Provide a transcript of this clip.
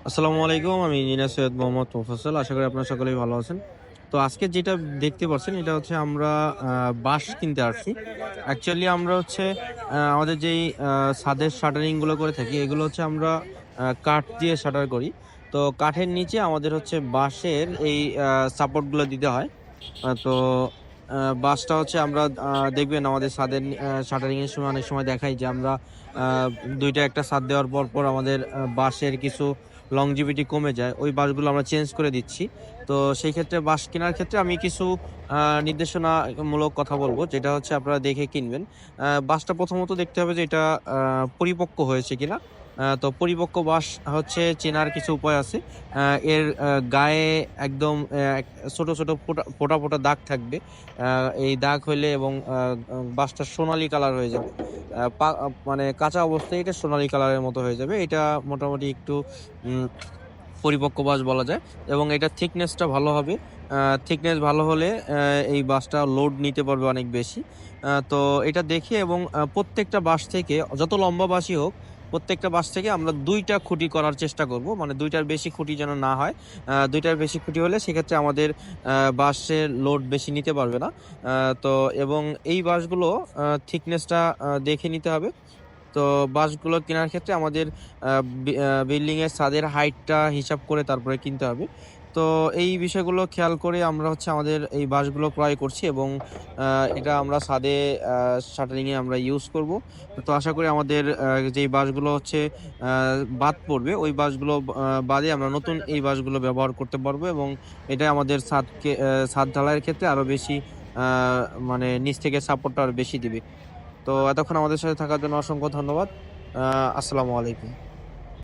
আসসালামু আলাইকুম। আমি ইঞ্জিনিয়ার সৈয়দ মোহাম্মদ মোফাজ্জল। আশা করি আপনারা সকলেই ভালো আছেন। তো আজকে যেটা দেখতে পাচ্ছেন এটা হচ্ছে আমরা বাঁশ কিনতে আসছি। অ্যাকচুয়ালি আমরা হচ্ছে আমাদের যেই ছাদের শাটারিং গুলো করে থাকি এগুলো হচ্ছে আমরা কাঠ দিয়ে শাটার করি। তো কাঠের নিচে আমাদের হচ্ছে বাঁশের এই সাপোর্ট গুলো দিতে হয়। তো বাঁশটা হচ্ছে আমরা দেখবেন আমাদের ছাদের শাটারিং এর সময় অনেক সময় দেখাই যে আমরা আ ২ টা একটা ছাদ দেওয়ার পর আমাদের বাঁশের কিছু লংজিভিটি কমে যায়। ওই বাঁশগুলো আমরা চেঞ্জ করে দিচ্ছি। তো সেই ক্ষেত্রে বাঁশ কেনার ক্ষেত্রে আমি কিছু আ নির্দেশনামূলক কথা বলব, যেটা হচ্ছে আপনারা দেখে কিনবেন। বাঁশটা প্রথমত দেখতে হবে যে এটা আ পরিপক্ক হয়েছে কিনা। তো পরিপক্ক বাঁশ হচ্ছে চেনার কিছু উপায় আছে। আ এর গায়ে একদম ছোট ছোট ফোঁটা দাগ থাকবে। আ এই দাগ হইলে এবং বাঁশটা সোনালী কালার হয়ে যাবে। মানে কাঁচা অবস্থায় এটা সোনালী কালারের মতো হয়ে যাবে। এটা মোটামুটি একটু উম পরিপক্ক বাঁশ বলা যায় এবং এটার থিকনেসটা ভালো হবে। আ থিকনেস ভালো হলে এই বাঁশটা লোড নিতে পারবে অনেক বেশি। তো এটা দেখে এবং প্রত্যেকটা বাঁশ থেকে যত লম্বা বাঁশই হোক, প্রত্যেকটা বাঁশ থেকে আমরা ২ টা খুঁটি করার চেষ্টা করব। মানে ২ টার বেশি খুঁটি যেন না হয়। ২ টার বেশি খুঁটি হলে সেক্ষেত্রে আমাদের বাঁশের লোড বেশি নিতে পারবে না। আ তো এবং এই বাঁশগুলো থিকনেসটা দেখে নিতে হবে। তো বাঁশগুলো কেনার ক্ষেত্রে আমাদের বিল্ডিং এর ছাদের হাইটটা হিসাব করে তারপরে কিনতে হবে। তো এই বিষয়গুলো খেয়াল করে আমরা হচ্ছে আমাদের এই বাঁশগুলো ক্রয় করছি এবং আ এটা আমরা ছাদে আ শাটারিং এ আমরা ইউজ করব। তো আশা করি আমাদের যেই বাঁশগুলো হচ্ছে আ বাদ পড়বে ওই বাঁশগুলো বাদে আমরা নতুন এই বাঁশগুলো ব্যবহার করতে পারবো এবং এটা আমাদের ছাদ ঢালাইয়ের ক্ষেত্রে আরো বেশি আ মানে নিচ থেকে সাপোর্টটা আরো বেশি দিবে। তো এতক্ষণ আমাদের সাথে থাকার জন্য অসংখ্য ধন্যবাদ। আ আসসালামু আলাইকুম।